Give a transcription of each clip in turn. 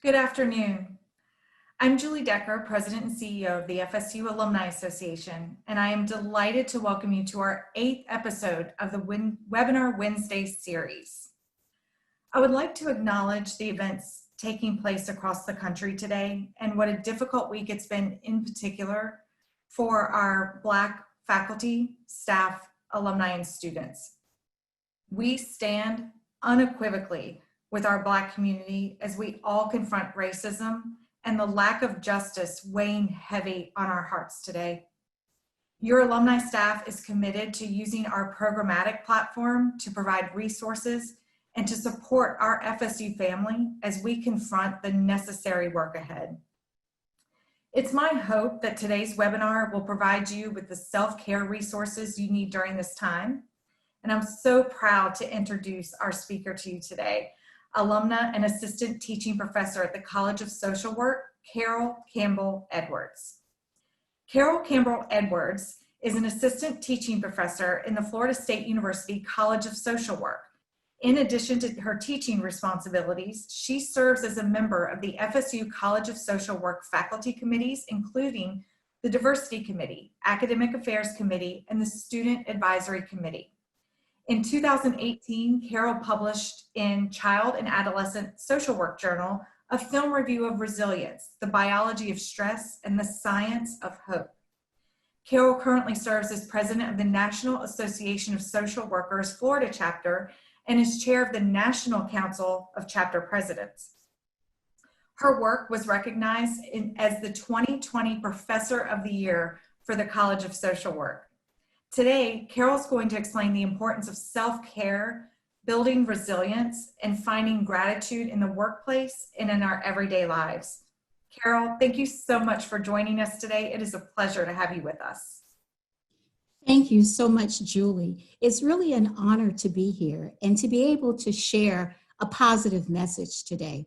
Good afternoon. I'm Julie Decker, President and CEO of the FSU Alumni Association, and I am delighted to welcome you to our 8th episode of the Webinar Wednesday series. I would like to acknowledge the events taking place across the country today and what a difficult week it's been in particular for our Black faculty, staff, alumni, and students. We stand unequivocally with our Black community as we all confront racism and the lack of justice weighing heavy on our hearts today. Your alumni staff is committed to using our programmatic platform to provide resources and to support our FSU family as we confront the necessary work ahead. It's my hope that today's webinar will provide you with the self-care resources you need during this time. And I'm so proud to introduce our speaker to you today, alumna and assistant teaching professor at the College of Social Work, Carol Campbell Edwards. Carol Campbell Edwards is an assistant teaching professor in the Florida State University College of Social Work. In addition to her teaching responsibilities, she serves as a member of the FSU College of Social Work faculty committees, including the Diversity Committee, Academic Affairs Committee, and the Student Advisory Committee. In 2018, Carol published in Child and Adolescent Social Work Journal a film review of resilience, the biology of stress, and the science of hope. Carol currently serves as president of the National Association of Social Workers Florida chapter and is chair of the National Council of Chapter Presidents. Her work was recognized as the 2020 Professor of the Year for the College of Social Work. Today, Carol's going to explain the importance of self-care, building resilience, and finding gratitude in the workplace and in our everyday lives. Carol, thank you so much for joining us today. It is a pleasure to have you with us. Thank you so much, Julie. It's really an honor to be here and to be able to share a positive message today.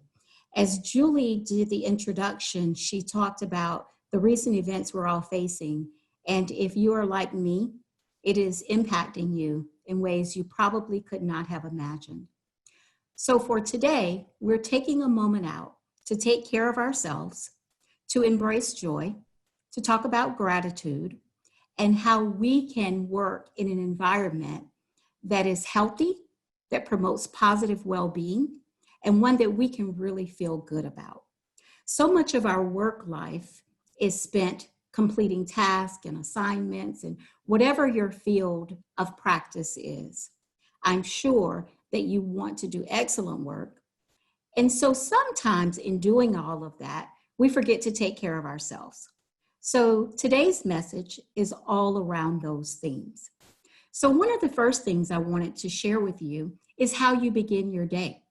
As Julie did the introduction, she talked about the recent events we're all facing. And if you are like me, it is impacting you in ways you probably could not have imagined. So for today, we're taking a moment out to take care of ourselves, to embrace joy, to talk about gratitude, and how we can work in an environment that is healthy, that promotes positive well-being, and one that we can really feel good about. So much of our work life is spent completing tasks and assignments and whatever your field of practice is. I'm sure that you want to do excellent work. And so sometimes in doing all of that, we forget to take care of ourselves. So today's message is all around those themes. So one of the first things I wanted to share with you is how you begin your day.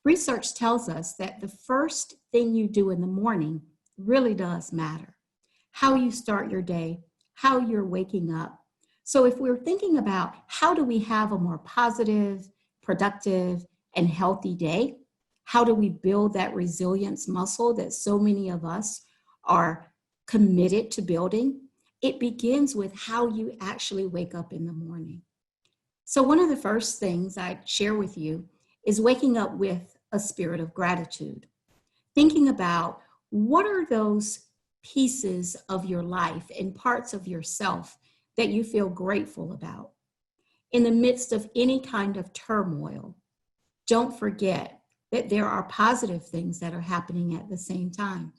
Research tells us that the first thing you do in the morning really does matter. How you start your day, how you're waking up. So if we're thinking about how do we have a more positive, productive, and healthy day, how do we build that resilience muscle that so many of us are committed to building, it begins with how you actually wake up in the morning. So one of the first things I share with you is waking up with a spirit of gratitude. Thinking about what are those pieces of your life and parts of yourself that you feel grateful about. In the midst of any kind of turmoil, don't forget that there are positive things that are happening at the same time.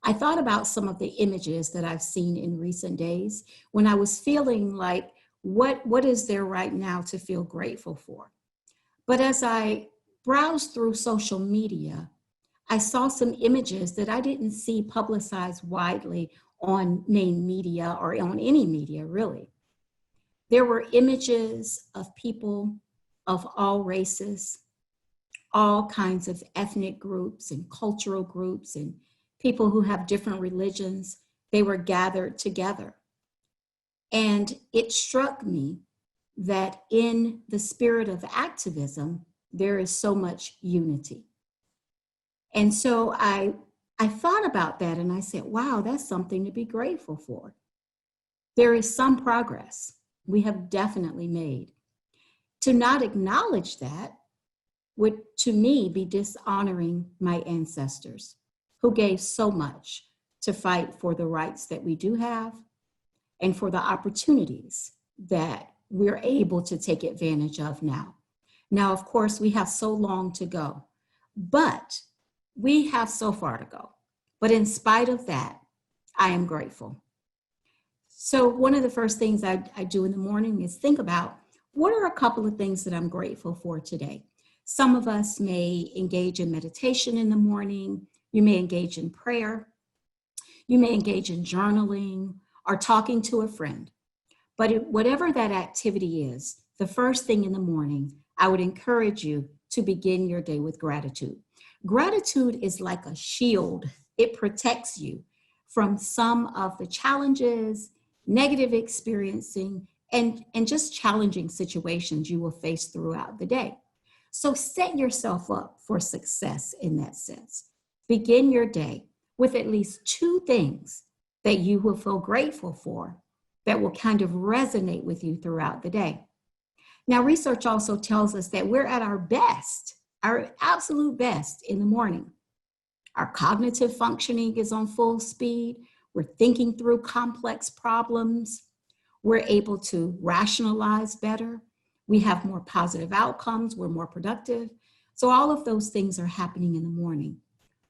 I thought about some of the images that I've seen in recent days when I was feeling like, what is there right now to feel grateful for? But as I browsed through social media, I saw some images that I didn't see publicized widely on main media or on any media, really. There were images of people of all races, all kinds of ethnic groups and cultural groups and people who have different religions. They were gathered together. And it struck me that in the spirit of activism, there is so much unity. And so I thought about that and I said, wow, that's something to be grateful for. There is some progress we have definitely made. To not acknowledge that would, to me, be dishonoring my ancestors who gave so much to fight for the rights that we do have and for the opportunities that we're able to take advantage of now. Now, of course, we have so long to go, but we have so far to go. But in spite of that, I am grateful. So one of the first things I do in the morning is think about what are a couple of things that I'm grateful for today. Some of us may engage in meditation in the morning. You may engage in prayer. You may engage in journaling or talking to a friend. But whatever that activity is, the first thing in the morning, I would encourage you to begin your day with gratitude. Gratitude is like a shield. It protects you from some of the challenges, negative experiencing, and just challenging situations you will face throughout the day. So set yourself up for success in that sense. Begin your day with at least two things that you will feel grateful for that will kind of resonate with you throughout the day. Now, research also tells us that we're at our best, our absolute best in the morning. Our cognitive functioning is on full speed. We're thinking through complex problems. We're able to rationalize better. We have more positive outcomes. We're more productive. So all of those things are happening in the morning.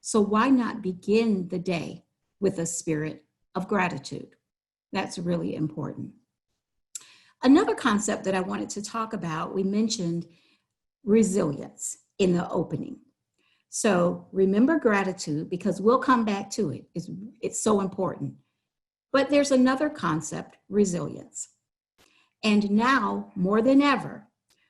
So why not begin the day with a spirit of gratitude? That's really important. Another concept that I wanted to talk about, we mentioned resilience in the opening. So remember gratitude, because we'll come back to it. It's so important. But there's another concept, resilience. And now, more than ever,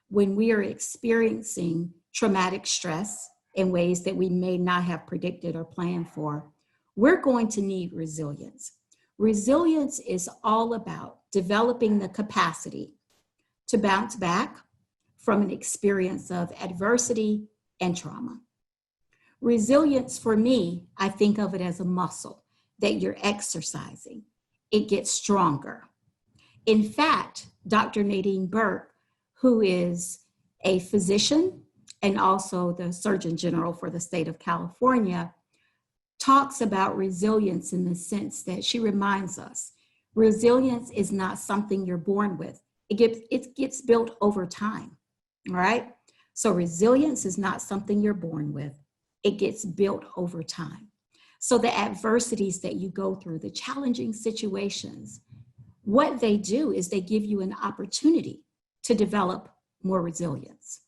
when we are experiencing traumatic stress in ways that we may not have predicted or planned for, we're going to need resilience. Resilience is all about developing the capacity to bounce back from an experience of adversity and trauma. Resilience, for me, I think of it as a muscle that you're exercising. It gets stronger. In fact, Dr. Nadine Burke, who is a physician and also the Surgeon General for the state of California, talks about resilience in the sense that she reminds us resilience is not something you're born with. It gets built over time, all right? So resilience is not something you're born with. It gets built over time. So the adversities that you go through, the challenging situations, what they do is they give you an opportunity to develop more resilience.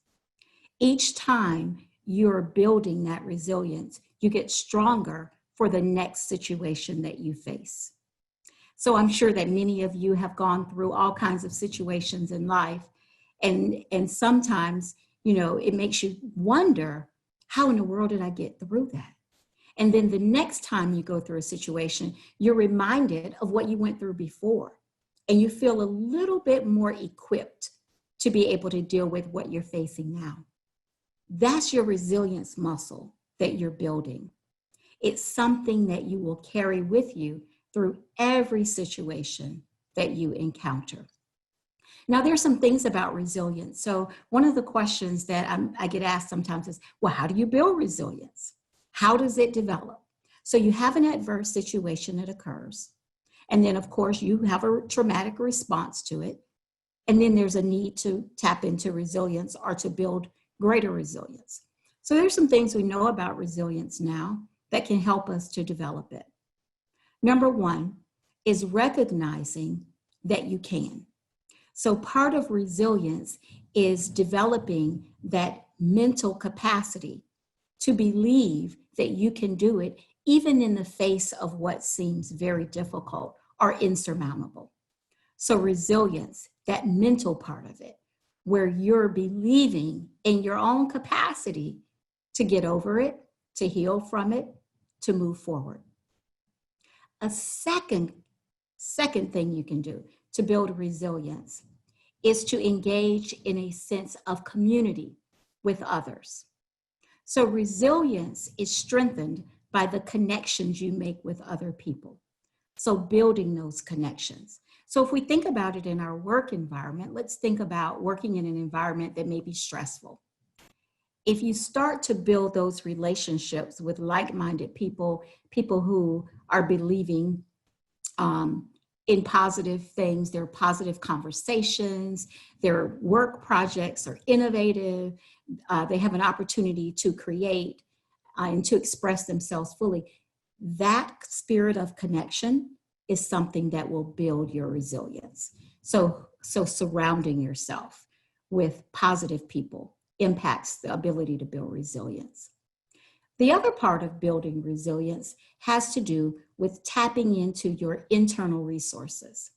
Each time you're building that resilience, you get stronger for the next situation that you face. So I'm sure that many of you have gone through all kinds of situations in life. And sometimes, it makes you wonder, how in the world did I get through that? And then the next time you go through a situation, you're reminded of what you went through before. And you feel a little bit more equipped to be able to deal with what you're facing now. That's your resilience muscle that you're building. It's something that you will carry with you through every situation that you encounter. Now, there's some things about resilience. So one of the questions that I get asked sometimes is, well, how do you build resilience? How does it develop? So you have an adverse situation that occurs. And then, of course, you have a traumatic response to it. And then there's a need to tap into resilience or to build greater resilience. So there's some things we know about resilience now that can help us to develop it. Number one is recognizing that you can. So part of resilience is developing that mental capacity to believe that you can do it, even in the face of what seems very difficult or insurmountable. So resilience, that mental part of it, where you're believing in your own capacity to get over it, to heal from it, to move forward. A second thing you can do to build resilience is to engage in a sense of community with others. So resilience is strengthened by the connections you make with other people. So building those connections. So if we think about it in our work environment, let's think about working in an environment that may be stressful. if you start to build those relationships with like-minded people, people who are believing in positive things, their positive conversations, their work projects are innovative, they have an opportunity to create and to express themselves fully, that spirit of connection is something that will build your resilience. So surrounding yourself with positive people impacts the ability to build resilience. The other part of building resilience has to do with tapping into your internal resources.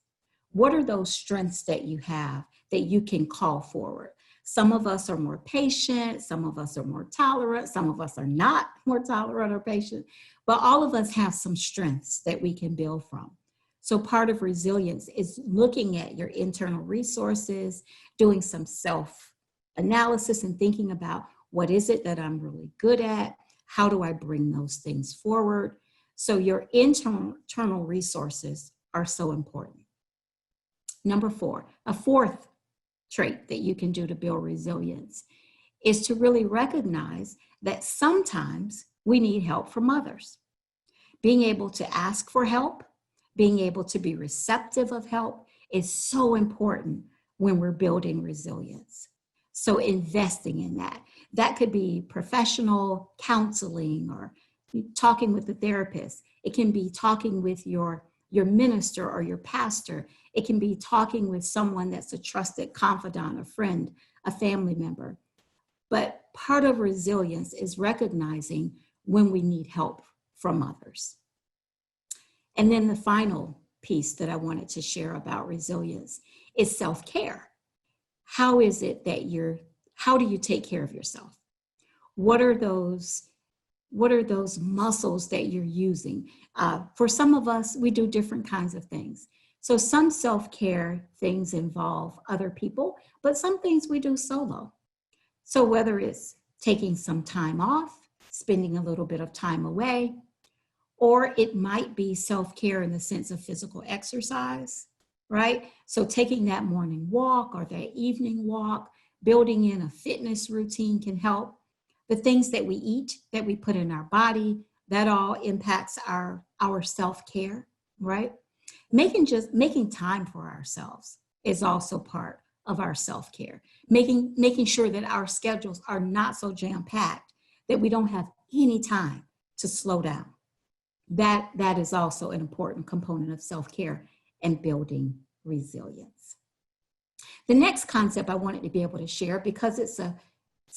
What are those strengths that you have that you can call forward? Some of us are more patient, some of us are more tolerant, some of us are not more tolerant or patient, but all of us have some strengths that we can build from. So part of resilience is looking at your internal resources, doing some self-analysis and thinking about what is it that I'm really good at? How do I bring those things forward? So your internal resources are so important. Number 4, a fourth trait that you can do to build resilience is to really recognize that sometimes we need help from others. Being able to ask for help, being able to be receptive of help is so important when we're building resilience. So investing in that. That could be professional counseling or talking with a therapist. It can be talking with your minister or your pastor. It can be talking with someone that's a trusted confidant, a friend, a family member. But part of resilience is recognizing when we need help from others. And then the final piece that I wanted to share about resilience is self-care. How is it that how do you take care of yourself? What are those muscles that you're using? For some of us, we do different kinds of things. So some self-care things involve other people, but some things we do solo. So whether it's taking some time off, spending a little bit of time away, or it might be self-care in the sense of physical exercise, right? So taking that morning walk or that evening walk, building in a fitness routine can help. The things that we eat, that we put in our body, that all impacts our self-care, right? Making time for ourselves is also part of our self-care. Making sure that our schedules are not so jam-packed that we don't have any time to slow down. That is also an important component of self-care and building resilience. The next concept I wanted to be able to share, because it's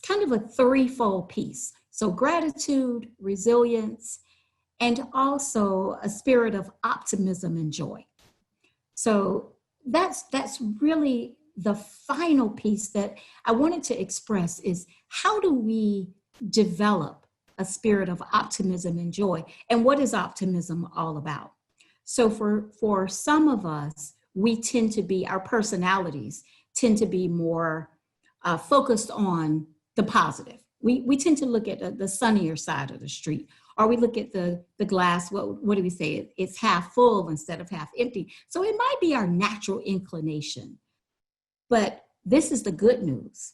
kind of a threefold piece. So gratitude, resilience, and also a spirit of optimism and joy. So that's really the final piece that I wanted to express is how do we develop a spirit of optimism and joy? And what is optimism all about? So for some of us, our personalities tend to be more focused on the positive. We tend to look at the sunnier side of the street, or we look at the glass, what do we say? It's half full instead of half empty. So it might be our natural inclination. But this is the good news.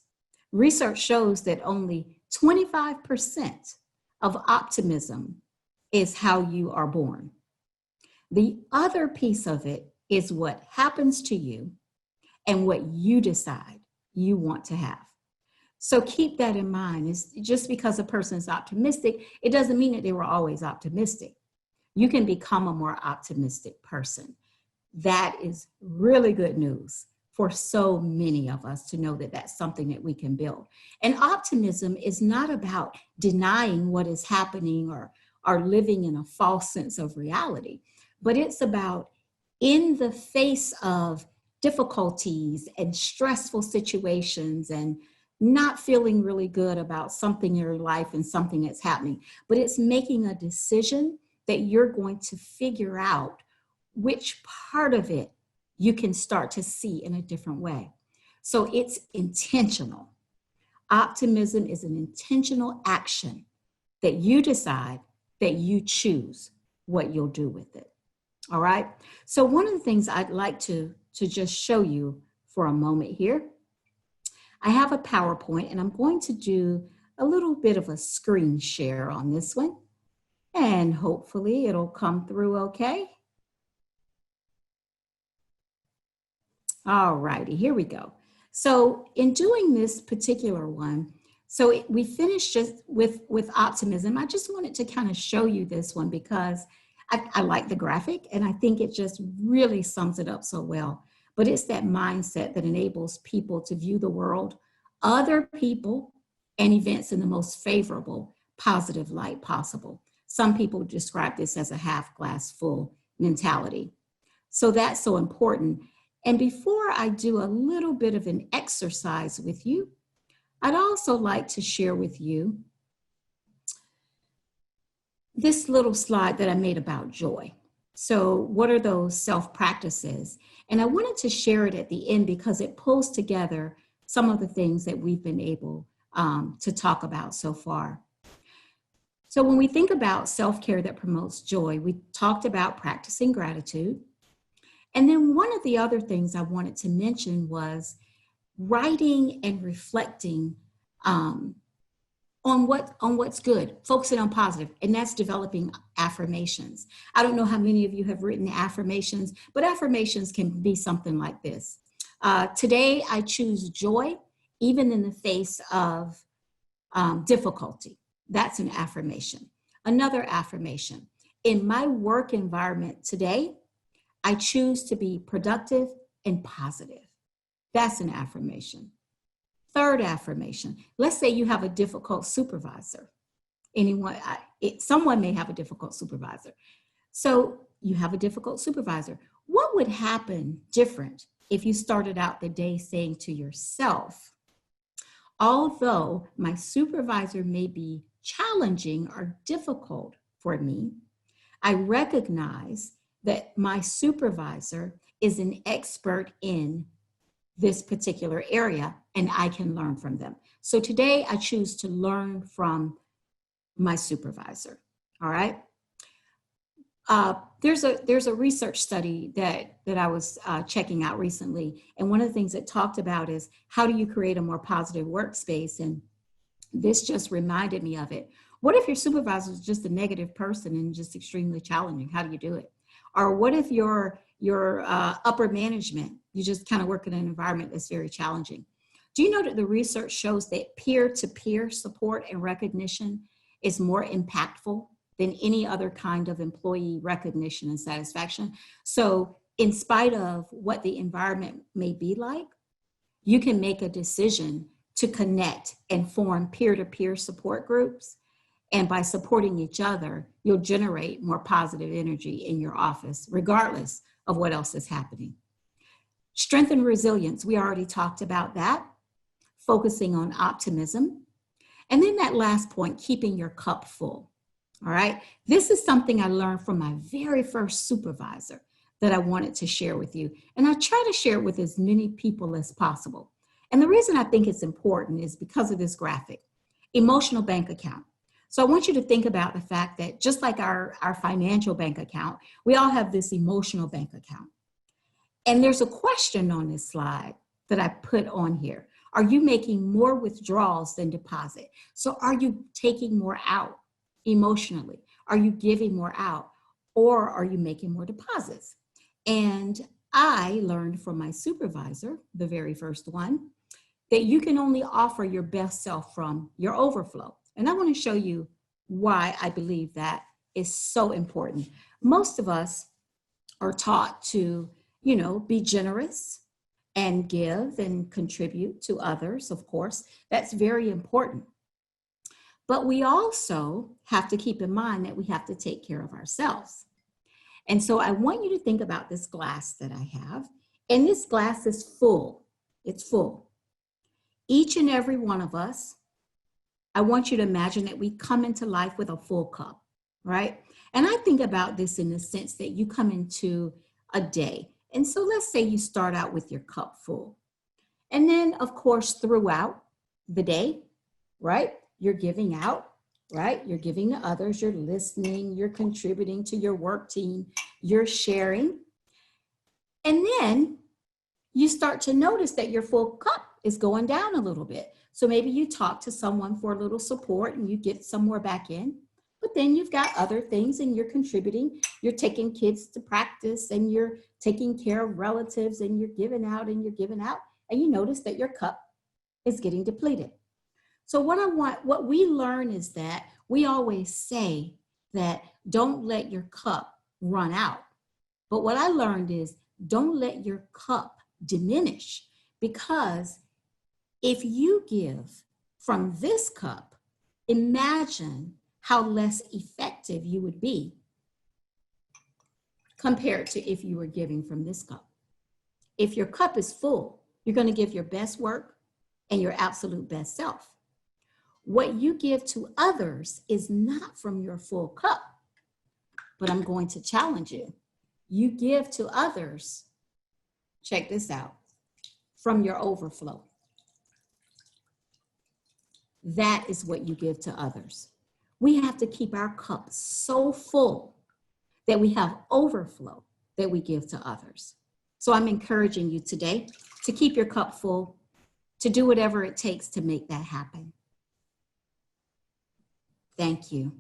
Research shows that only 25% of optimism is how you are born. The other piece of it is what happens to you and what you decide you want to have. So keep that in mind. It's just because a person is optimistic, it doesn't mean that they were always optimistic. You can become a more optimistic person. That is really good news for so many of us to know that that's something that we can build. And optimism is not about denying what is happening or living in a false sense of reality, but it's about in the face of difficulties and stressful situations and not feeling really good about something in your life and something that's happening, but it's making a decision that you're going to figure out which part of it you can start to see in a different way. So it's intentional. Optimism is an intentional action that you decide, that you choose what you'll do with it. All right. So one of the things I'd like to just show you for a moment here, I have a PowerPoint and I'm going to do a little bit of a screen share on this one, and hopefully it'll come through okay. All righty, here we go. So in doing this particular one, we finished just with optimism. I just wanted to kind of show you this one because I like the graphic and I think it just really sums it up so well. But it's that mindset that enables people to view the world, other people, and events in the most favorable, positive light possible. Some people describe this as a half glass full mentality. So that's so important. And before I do a little bit of an exercise with you, I'd also like to share with you this little slide that I made about joy. So what are those self-practices? And I wanted to share it at the end because it pulls together some of the things that we've been able to talk about so far. So when we think about self-care that promotes joy, we talked about practicing gratitude. And then one of the other things I wanted to mention was writing and reflecting on what's good, focusing on positive, and that's developing affirmations. I don't know how many of you have written affirmations, but affirmations can be something like this. Today, I choose joy, even in the face of difficulty. That's an affirmation. Another affirmation. In my work environment today, I choose to be productive and positive. That's an affirmation. Third affirmation. Let's say you have a difficult supervisor. Someone may have a difficult supervisor. So you have a difficult supervisor. What would happen different if you started out the day saying to yourself, although my supervisor may be challenging or difficult for me, I recognize that my supervisor is an expert in this particular area and I can learn from them. So today I choose to learn from my supervisor, all right? There's a research study that I was checking out recently, and one of the things it talked about is how do you create a more positive workspace? And this just reminded me of it. What if your supervisor is just a negative person and just extremely challenging? How do you do it? Or what if your upper management, you just kind of work in an environment that's very challenging? Do you know that the research shows that peer-to-peer support and recognition is more impactful than any other kind of employee recognition and satisfaction? So in spite of what the environment may be like, you can make a decision to connect and form peer-to-peer support groups. And by supporting each other, you'll generate more positive energy in your office, regardless of what else is happening. Strengthen resilience. We already talked about that. Focusing on optimism. And then that last point, keeping your cup full. All right. This is something I learned from my very first supervisor that I wanted to share with you. And I try to share it with as many people as possible. And the reason I think it's important is because of this graphic, emotional bank account. So I want you to think about the fact that just like our financial bank account, we all have this emotional bank account. And there's a question on this slide that I put on here. Are you making more withdrawals than deposit? So are you taking more out emotionally? Are you giving more out? Or are you making more deposits? And I learned from my supervisor, the very first one, that you can only offer your best self from your overflow. And I want to show you why I believe that is so important. Most of us are taught to, be generous and give and contribute to others, of course. That's very important. But we also have to keep in mind that we have to take care of ourselves. And so I want you to think about this glass that I have. And this glass is full. It's full. Each and every one of us, I want you to imagine that we come into life with a full cup, right? And I think about this in the sense that you come into a day. And so let's say you start out with your cup full. And then, of course, throughout the day, right, you're giving out, right? You're giving to others, you're listening, you're contributing to your work team, you're sharing. And then you start to notice that your full cup is going down a little bit. So maybe you talk to someone for a little support and you get some more back in. But then you've got other things and you're contributing. You're taking kids to practice and you're taking care of relatives and you're giving out and you're giving out. And you notice that your cup is getting depleted. So what we learn is that we always say that don't let your cup run out. But what I learned is don't let your cup diminish, because if you give from this cup, imagine how less effective you would be compared to if you were giving from this cup. If your cup is full, you're going to give your best work and your absolute best self. What you give to others is not from your full cup, but I'm going to challenge you. You give to others, check this out, from your overflow. That is what you give to others. We have to keep our cup so full that we have overflow that we give to others. So I'm encouraging you today to keep your cup full, to do whatever it takes to make that happen. Thank you.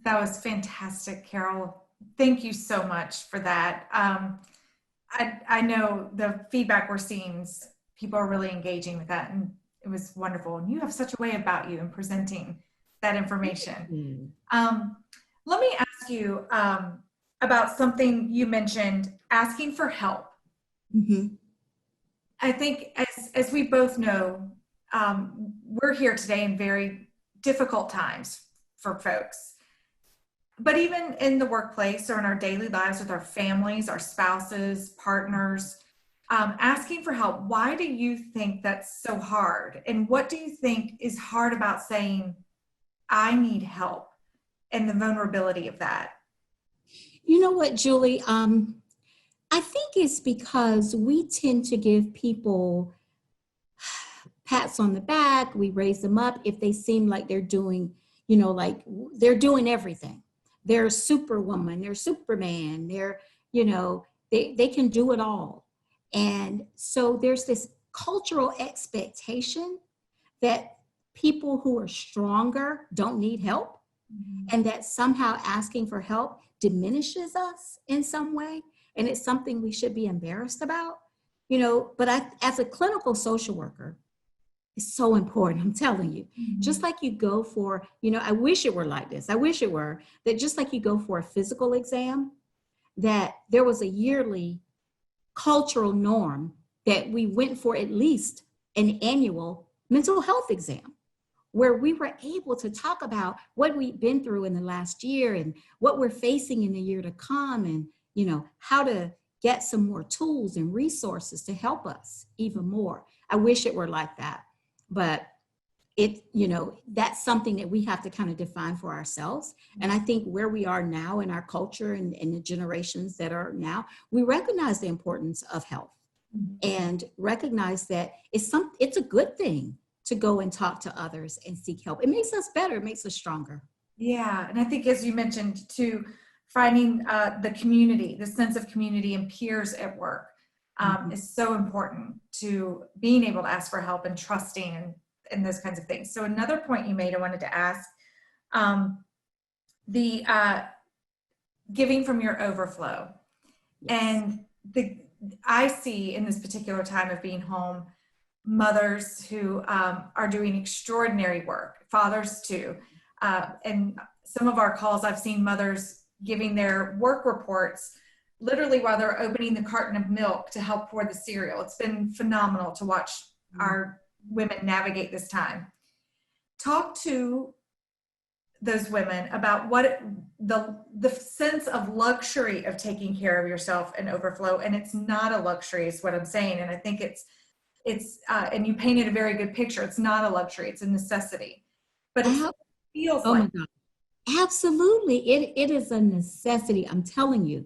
That was fantastic, Carol. Thank you so much for that. I know the feedback we're seeing is people are really engaging with that, and it was wonderful. And you have such a way about you in presenting that information. Let me ask you about something you mentioned, asking for help. Mm-hmm. I think as we both know, we're here today in very difficult times for folks. But even in the workplace or in our daily lives with our families, our spouses, partners, asking for help, why do you think that's so hard? And what do you think is hard about saying, I need help, and the vulnerability of that? You know what, Julie? I think it's because we tend to give people pats on the back. We raise them up if they seem like they're doing, like they're doing everything. They're Superwoman, they're Superman, they're, they can do it all. And so there's this cultural expectation that people who are stronger don't need help, and that somehow asking for help diminishes us in some way. And it's something we should be embarrassed about, but as a clinical social worker, it's so important, I'm telling you. Just like you go for, I wish it were like this. I wish it were that just like you go for a physical exam, that there was a yearly cultural norm that we went for at least an annual mental health exam, where we were able to talk about what we've been through in the last year and what we're facing in the year to come, and how to get some more tools and resources to help us even more. I wish it were like that, but that's something that we have to kind of define for ourselves. And I think where we are now in our culture and the generations that are now, we recognize the importance of health and recognize that it's a good thing to go and talk to others and seek help. It makes us better, it makes us stronger. Yeah, and I think as you mentioned too, finding the community, the sense of community and peers at work is so important to being able to ask for help and trusting and those kinds of things. So another point you made, I wanted to ask, the giving from your overflow. Yes. And I see in this particular time of being home, mothers who are doing extraordinary work, fathers too. And some of our calls, I've seen mothers giving their work reports literally while they're opening the carton of milk to help pour the cereal. It's been phenomenal to watch our women navigate this time. Talk to those women about what the sense of luxury of taking care of yourself and overflow. And it's not a luxury is what I'm saying. And I think it's and you painted a very good picture. It's not a luxury, it's a necessity, but it feels like. My God. Absolutely. It is a necessity. I'm telling you.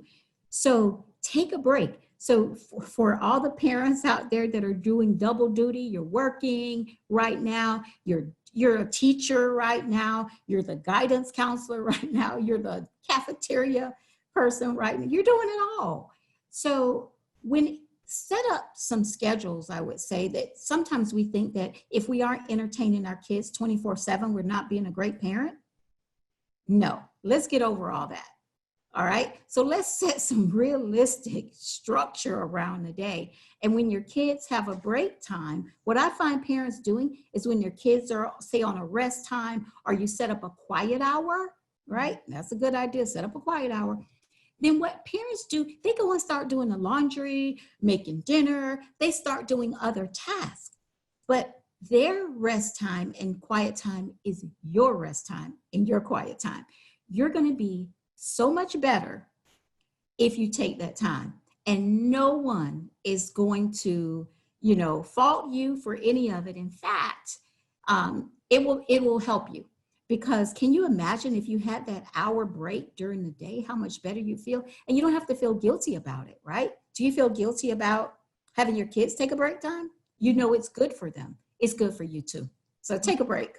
So take a break. So for all the parents out there that are doing double duty, you're working right now, you're a teacher right now, you're the guidance counselor right now, you're the cafeteria person right now, you're doing it all. So when set up some schedules, I would say, that sometimes we think that if we aren't entertaining our kids 24/7, we're not being a great parent. No, let's get over all that. All right. So let's set some realistic structure around the day. And when your kids have a break time, what I find parents doing is when their kids are, say, on a rest time, or you set up a quiet hour, right? That's a good idea. Set up a quiet hour. Then what parents do, they go and start doing the laundry, making dinner, they start doing other tasks. But their rest time and quiet time is your rest time and your quiet time. You're going to be so much better if you take that time. And no one is going to, fault you for any of it. In fact, it will help you. Because can you imagine if you had that hour break during the day, how much better you feel? And you don't have to feel guilty about it, right? Do you feel guilty about having your kids take a break time? You know it's good for them. It's good for you too. So take a break.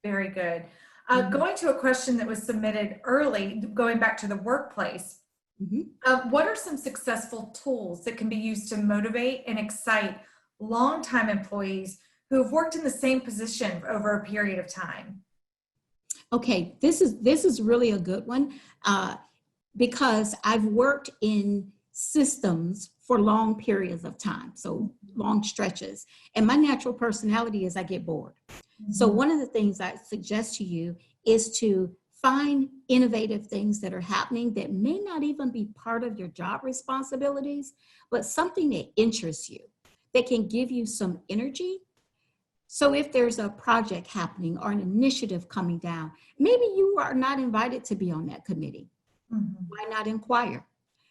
Very good. Going to a question that was submitted early, going back to the workplace, what are some successful tools that can be used to motivate and excite longtime employees who have worked in the same position over a period of time? Okay, this is really a good one because I've worked in systems for long periods of time, so long stretches. And my natural personality is I get bored. So one of the things I suggest to you is to find innovative things that are happening that may not even be part of your job responsibilities, but something that interests you, that can give you some energy. So if there's a project happening or an initiative coming down, maybe you are not invited to be on that committee. Why not inquire?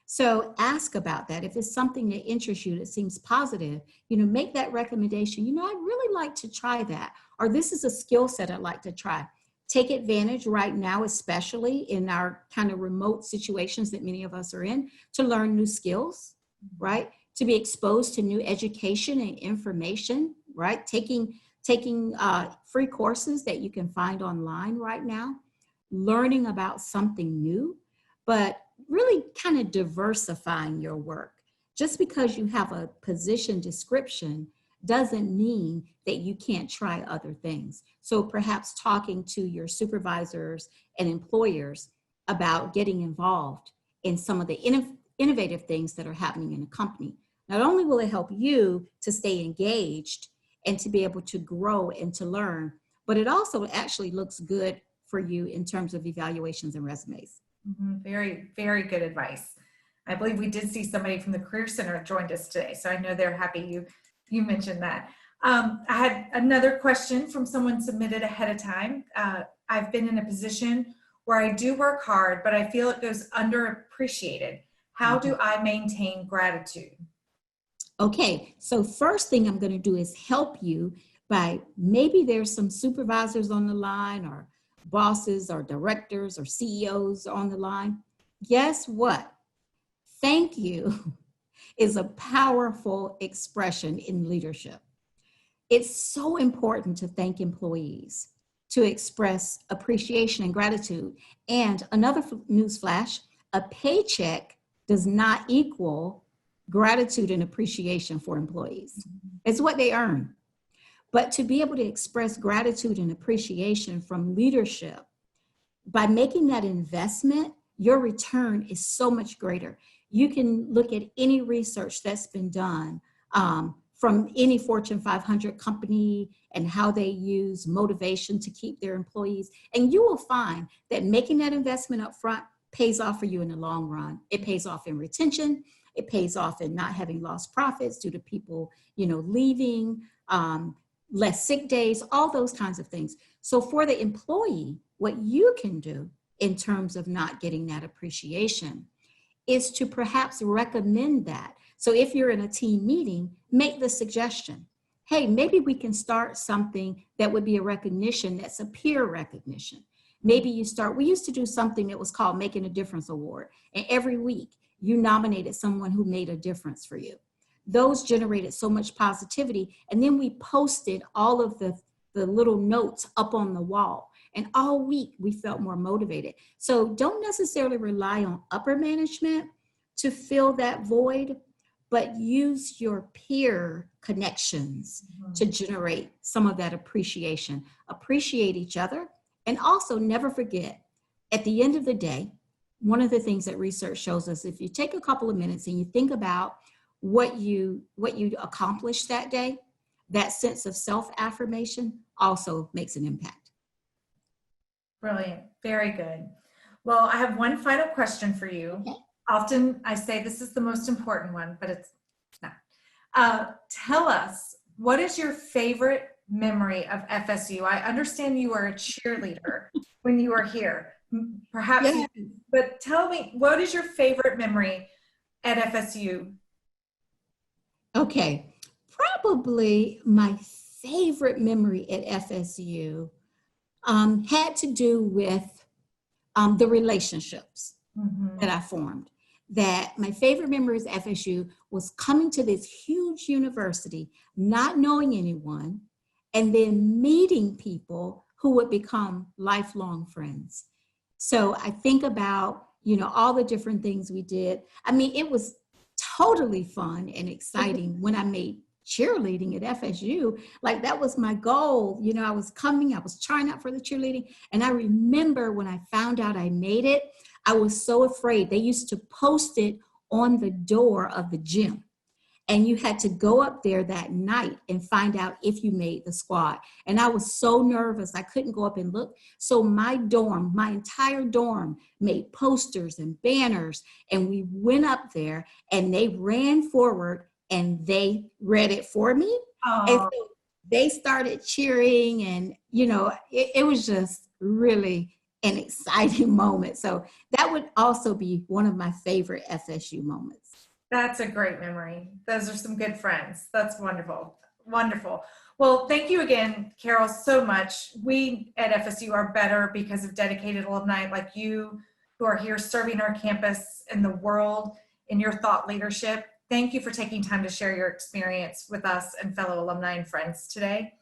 So ask about that. If it's something that interests you, that seems positive, make that recommendation. I'd really like to try that. Or this is a skill set I'd like to try. Take advantage right now, especially in our kind of remote situations that many of us are in, to learn new skills, right? To be exposed to new education and information, right? Taking free courses that you can find online right now, learning about something new, but really kind of diversifying your work. Just because you have a position description doesn't mean that you can't try other things. So perhaps talking to your supervisors and employers about getting involved in some of the innovative things that are happening in a company. Not only will it help you to stay engaged and to be able to grow and to learn, but it also actually looks good for you in terms of evaluations and resumes. Very, very good advice. I believe we did see somebody from the Career Center joined us today, so I know they're happy you mentioned that. I had another question from someone submitted ahead of time. I've been in a position where I do work hard, but I feel it goes underappreciated. How do I maintain gratitude? Okay, so first thing I'm going to do is help you by maybe there's some supervisors on the line or bosses or directors or CEOs on the line. Guess what? Thank you is a powerful expression in leadership. It's so important to thank employees, to express appreciation and gratitude. And another news flash, a paycheck does not equal gratitude and appreciation for employees. It's what they earn. But to be able to express gratitude and appreciation from leadership, by making that investment, your return is so much greater. You can look at any research that's been done from any Fortune 500 company and how they use motivation to keep their employees. And you will find that making that investment up front pays off for you in the long run. It pays off in retention. It pays off in not having lost profits due to people, leaving, less sick days, all those kinds of things. So for the employee, what you can do in terms of not getting that appreciation is to perhaps recommend that. So if you're in a team meeting, make the suggestion. Hey, maybe we can start something that would be a recognition that's a peer recognition. Maybe we used to do something that was called Making a Difference Award. And every week you nominated someone who made a difference for you. Those generated so much positivity. And then we posted all of the little notes up on the wall. And all week we felt more motivated. So don't necessarily rely on upper management to fill that void, but use your peer connections to generate some of that appreciation. Appreciate each other, and also never forget, at the end of the day, one of the things that research shows us, if you take a couple of minutes and you think about what you accomplished that day, that sense of self-affirmation also makes an impact. Brilliant. Very good. Well, I have one final question for you. Okay. Often I say this is the most important one, but it's not. Tell us, what is your favorite memory of FSU? I understand you were a cheerleader when you were here. Perhaps, Yeah. but tell me, what is your favorite memory at FSU? Okay, probably my favorite memory at FSU had to do with the relationships that I formed. That my favorite memories at FSU was coming to this huge university, not knowing anyone, and then meeting people who would become lifelong friends. So I think about, all the different things we did. I mean, it was totally fun and exciting when I made cheerleading at FSU. Like, that was my goal. I was trying out for the cheerleading. And I remember when I found out I made it, I was so afraid. They used to post it on the door of the gym. And you had to go up there that night and find out if you made the squad. And I was so nervous, I couldn't go up and look. So my entire dorm made posters and banners. And we went up there and they ran forward and they read it for me. Oh. And so they started cheering, and, it was just really an exciting moment. So that would also be one of my favorite FSU moments. That's a great memory. Those are some good friends. That's wonderful. Wonderful. Well, thank you again, Carol, so much. We at FSU are better because of dedicated alumni like you who are here serving our campus and the world in your thought leadership. Thank you for taking time to share your experience with us and fellow alumni and friends today.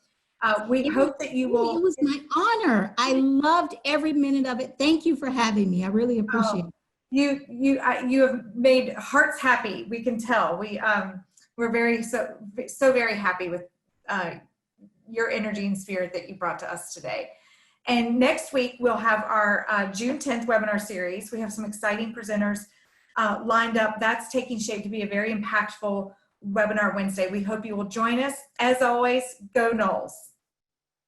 We hope that you will. It was my honor. I loved every minute of it. Thank you for having me. I really appreciate it. You have made hearts happy. We can tell. We're so very happy with your energy and spirit that you brought to us today. And next week we'll have our June 10th webinar series. We have some exciting presenters lined up. That's taking shape to be a very impactful webinar Wednesday. We hope you will join us. As always, go Noles.